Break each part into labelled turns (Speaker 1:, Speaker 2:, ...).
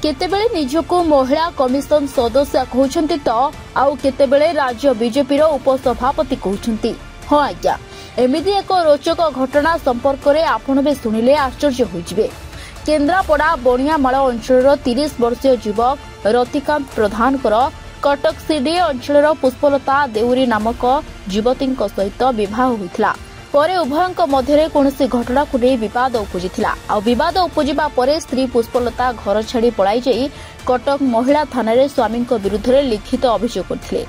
Speaker 1: केतेबेले निजको महिला कमिशन सदस्य कहउछन्ति त आउ केतेबेले राज्य बीजेपी रो उपसभापति कहउछन्ति। हां आज्ञा एमिति एक रोचक घटना संपर्क रे आपण बे सुनिले आश्चर्य होइजिबे। केन्द्रापड़ा बणियामाल अंचल 30 वर्षीय युवक रतिकांत प्रधानकर कटक सीडी अंचल पुष्पलता देउरी नामक युवती सहित विवाह होइथिला। परे उभयଙ୍କ ମଧ୍ୟରେ କୌଣସି ଘଟଣାକୁ ନେଇ ବିବାଦ ଉପୁଜିଥିଲା। ଆଉ ବିବାଦ ଉପୁଜିବା ପରେ ସ୍ତ୍ରୀ ପୁଷ୍ପଲତା ଘର ଛାଡ଼ି ପଳାଇ ଯାଇ କଟକ ମହିଳା ଥାନାରେ ସ୍ୱାମୀଙ୍କ ବିରୁଦ୍ଧରେ ଲିଖିତ ଅଭିଯୋଗ କରିଥିଲେ।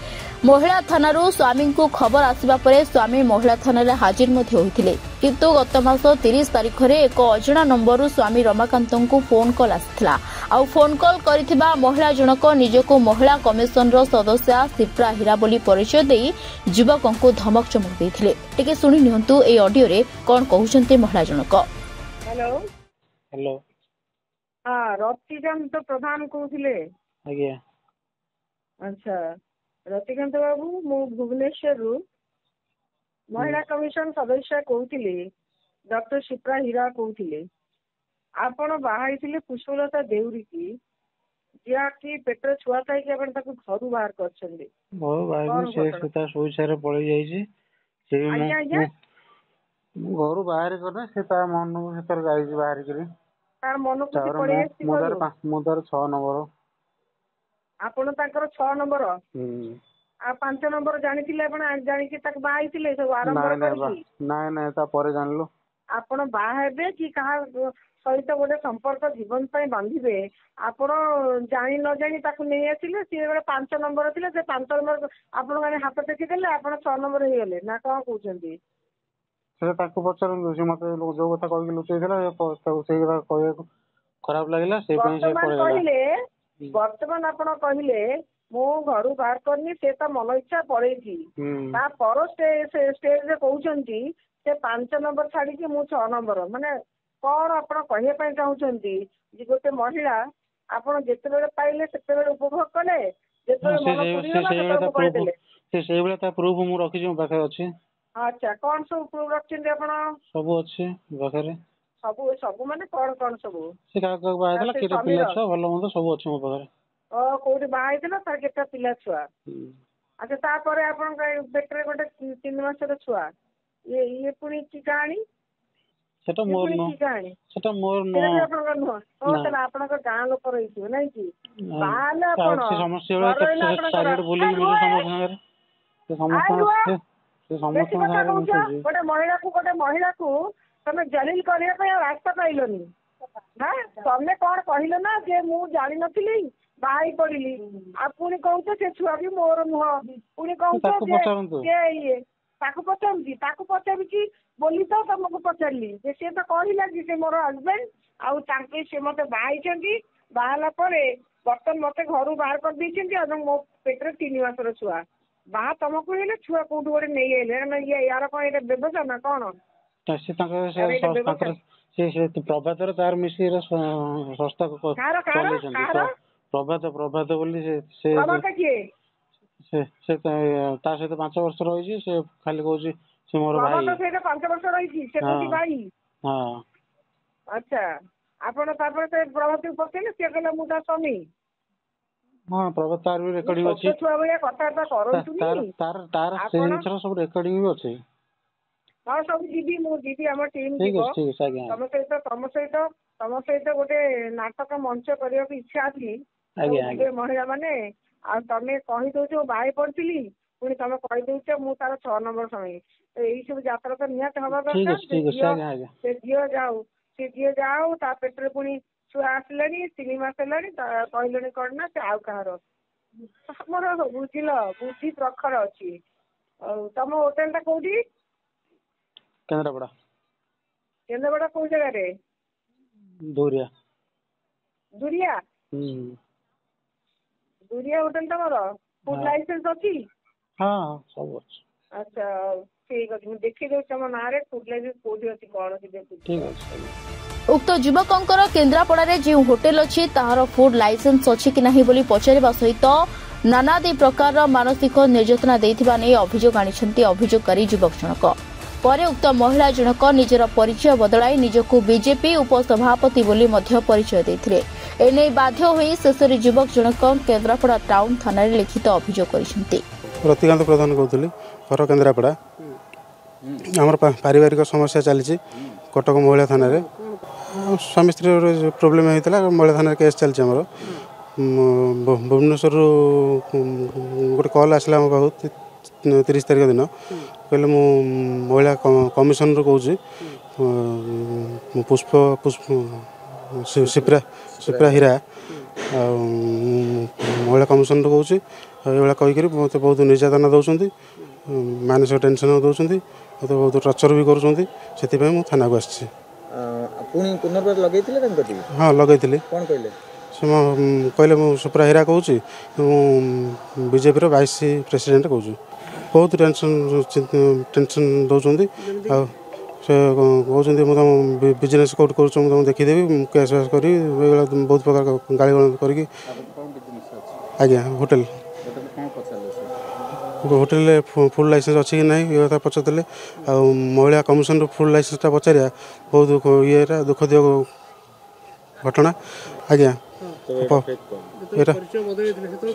Speaker 1: ମହିଳା ଥାନାରୁ ସ୍ୱାମୀଙ୍କୁ ଖବର ଆସିବା ପରେ ସ୍ୱାମୀ ମହିଳା ଥାନାରେ ହାଜିର ମଧ୍ୟ ହୋଇଥିଲେ। କିନ୍ତୁ ଗତ ମାସ 30 ତାରିଖରେ ଏକ ଅଜଣା ନମ୍ବରରୁ ସ୍ୱାମୀ ରମାକାନ୍ତଙ୍କୁ ଫୋନ୍ କଲ୍ ଆସିଥିଲା। ଆଉ ଫୋନ୍ କଲ୍ କରିଥିବା ମହିଳା ଜଣକ ନିଜକୁ ମହିଳା କମିଶନର ସଦସ୍ୟା ସିପ୍ରା ହୀରା ବୋଲି ପରିଚୟ ଦେଇ ଯୁବକଙ୍କୁ ଧମକ ଚମକ ଦେଇଥିଲେ। ଟିକେ ଶୁଣି ନିଅନ୍ତୁ এই অডিଓରେ କଣ କହୁଛନ୍ତି ମହିଳା ଜଣକ।
Speaker 2: हेलो
Speaker 3: हेलो
Speaker 2: हाँ रतिकांत प्रधान कहूले।
Speaker 3: आज्ञा
Speaker 2: अच्छा रतिकांत बाबू मु भुवनेश्वर महिला कमिशन सदस्य कहूली डॉक्टर शिप्रा हीरा कहूले। आपण बाहाई पुष्पलता देउरी की जहाँकि पेटर छुआ था कि आपण ताको घर बाहर करछन्ते।
Speaker 3: बहुत भाई से सुता सुइसारे पळी जाईची से घर बाहर करना से ता मन से तर जाईची बाहर करी
Speaker 2: तार मन को पड़े
Speaker 3: मुदर 6 नंबर
Speaker 2: आपण ताकर 6 नंबर आ 5 नंबर जानिथिले आपण जानि कि ताक बाहाईथिले सब आरंभ करकी
Speaker 3: नहीं नहीं ता परे जानलो
Speaker 2: आपण बाहेबे कि कहा सहित गोटे संपर्क जीवन पाई बांधिबे आपण जानि न जानि ताकू नै आसिले से गोटे 5 नंबर थिले से 5 नंबर आपण गाने हाथ टेकी देले आपण 6 नंबर हे गेले ना का कहउछन्ती
Speaker 3: से ताकू पचरन से मते जो कथा कहि लुचै देला से कथा कहय खराब लागला से पई से
Speaker 2: पड़े वर्तमान आपण कहिले मो घरु बाहर करनी से त मन इच्छा पड़ेची ता पर स्टेज रे कहउछन्ती से 5 नंबर छाड़ी कि मु 6 नंबर माने कौन आपण कहिए पई चाहउछन्ती जे गोटे महिला आपण जेते बेले पाइले सेते बेले उपभोग कले जेते मन पुरी देले
Speaker 3: से सेई बेले ता प्रूफ मु रखि जो बाखे अछि।
Speaker 2: अच्छा कौन सब प्रूफ रखछन्ती आपण
Speaker 3: सब अछि बाखे रे
Speaker 2: सब माने कौन सब
Speaker 3: से का बाहे देला केते पिला छ भलो मत सब अछि मो बाखे
Speaker 2: ओ कोडी बाहे देला तार केते पिला छुआ। अच्छा ता परे आपण बेटरे गोटे 3 मासर छुआ ये पुनी की कहानी
Speaker 3: सेटा मोर न सेटा मोर न
Speaker 2: आपन न ओ तला आपन का गां लोक रहितो नै कि बाले आपन
Speaker 3: समस्या साइड बोली मुझे समस्या से समस्या
Speaker 2: गोटे महिला को तमे जलील करिया पे रास्ता पाइलोनी हां तमे कोन कहिलो ना जे मु जानि नथिली बाई पड़िली आ पुनी कहउछ से छुआ भी मोर नुह पुनी कहउछ जे ये ताकू पचार कि बोली तो तुमको पचारि से तो कहला कि से मोर हजबैंड आउ तांके से मते बाहाइछन्ती बाहाला परे बर्तन मते घरु बाहर कर दैछन्ती आ मो पेटरे 3 मासर छुआ बाहा तुमको हेले छुआ कोठु गोटे नै आइले ना ये यार कोन एटा व्यवस्था ना कोन
Speaker 3: से तांकर से प्रभातर तार मिसी रे संस्था को प्रभात बोली से से ता सहित 5 वर्ष रही से खाली कहूँ से मोर भाई
Speaker 2: से 5 वर्ष रही से कोठी भाई।
Speaker 3: हां
Speaker 2: अच्छा आपण तापर से प्रभात पकेले से कहला मुदा स्वामी
Speaker 3: हां प्रभात तार भी रेकॉर्डिंग अछि
Speaker 2: छुआ भलिया कथा करंतुनी
Speaker 3: तार से जिनसर सब रेकॉर्डिंग भी अछि।
Speaker 2: हां सब दीदी मो दीदी हमर टीम
Speaker 3: ठीक है
Speaker 2: तम सहित गोटे नाटक मंच करिया की इच्छा अछि आज्ञा महिला माने आ तमे कहि दोछो बाई पड़तिली पुनी तमे कहि दोछो मु तार 6 नंबर समय एई सब यात्रा तो नियत हवा से दियो जाऊ ता पेट्रोल पुनी छुआ आसलेनी 3 मास लेनी कहलेनी करना से आउ कहारो हमर बुझिलो बुद्धि प्रखर अछि। तम होटल ता कोठी केन्द्रापड़ा को जगह रे दुरिया दुरिया होटल तमर फूड लाइसेंस अछि।
Speaker 3: हां सब अछि।
Speaker 2: अच्छा ठीक अछि देखि दो तम नारे फूड लाइसेंस कोठी अछि कोन अछि देखि
Speaker 3: ठीक अछि।
Speaker 1: उक्त युवकंकर केन्द्रापड़ा जे होटेल अछि ताहार फूड लाइसेंस अछि कि नाही बोली पचारिबा सहित नानादी प्रकार मानसिक निर्यातना देथिबा नै अभियोग आनिछन्ती अभियोगकारी युवक जनक। परे उक्त महिला जनक निजर परिचय बदलाई निजको बीजेपी उपसभापति बोली मध्य परिचय देथिले। एने बाध्य होई शेषरे युवक जनक केन्द्रापड़ा टाउन थाना लिखित अभियोग करिसेंती।
Speaker 4: रतिकांत प्रधान कहतली घर केन्द्रापड़ा आमर पारिवारिक समस्या चली कटक महिला थाना रे स्वामी स्त्री प्रोब्लेम होता महिला थाना केस चलती आमर भुवनेश्वर गोटे कल आसला आम पाखु 30 तारिख दिन कहले मु महिला कमिशन रू कहूँ पुष्प पुष्प सिप्रा हीरा महिला कमिशन रू कहूँ ये कहीकि मत बहुत निर्यातना दौरान मानसिक टेंशन दौरान मत बहुत टर्चर भी करुँच से थाना को आसी। हाँ लगे से कहले मु सुप्रा हीरा कहूँ बीजेपी वाइस प्रेसिडेंट कहूँ बहुत टेंशन दौरान से कहते मुझे बिजनेस कौट कर देखीदेवी कैश वैश कर बहुत प्रकार गाड़ी कर आज्ञा होटेल होटेल फुल लाइसेंस अच्छी कि नहीं ये पचारे आ महिला कमिशन फुल लाइसेंस पचारिया बहुत ये दुखद घटना आज्ञा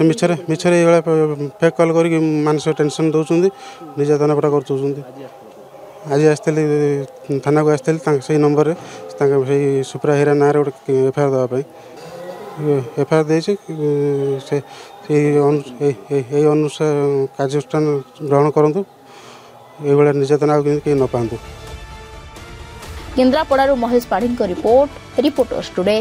Speaker 4: मिछरे मिछरे ये फेक कल कर मानसिक टेंशन दौरान निर्यातना पूरा कर आज आसती थाना को आसती से नंबर से सुप्रा हीरा ना गोटे एफआईआर देवाई एफआईआर दे अनुसार कार्यानुष्ठान ग्रहण करूँ ये निर्यातना कहीं न पातु।
Speaker 1: केन्द्रापड़ा महेश पाढ़ी रिपोर्टर्स टुडे।